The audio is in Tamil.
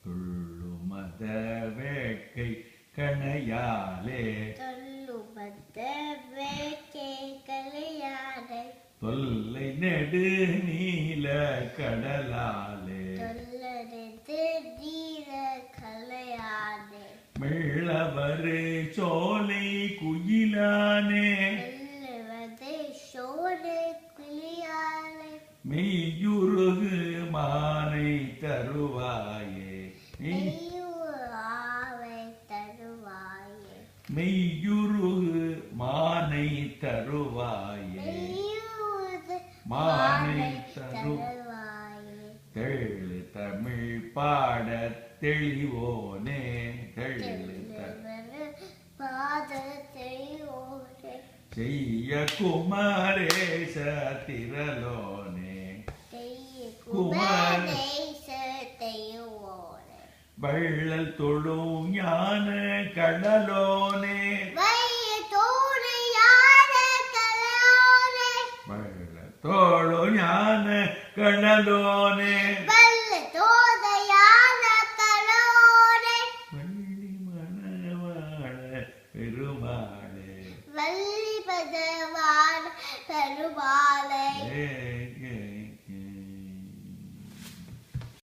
துள்ளுமத வேட்கை கணையாலே தொல்லுமத வேட்கை கணையாலே தொல்லை நெடு நீல கடலாலே தொல்லது நீல கலையானே மெல்லவரு சோலை குயிலானே மெல்லவது சோலை குயிலானே மெய்யுருகு மானை தருவாயே ஆவை தருவாயே மெய்யுருகு மானை தருவாயே மானை தருவாயே தெள்ளு தமிழ் பாட தெளிவோனே தெள்ளு பாத தெளிவோனே செய்ய குமரேச திரலோனே குமரேச தெளிவோனே வள்ளல் தொழும் ஞான கடலோனே தோழு ஞான கடலோனே வள்ளி மணவாள பெருமாளே வள்ளி பதவான பெருமாளே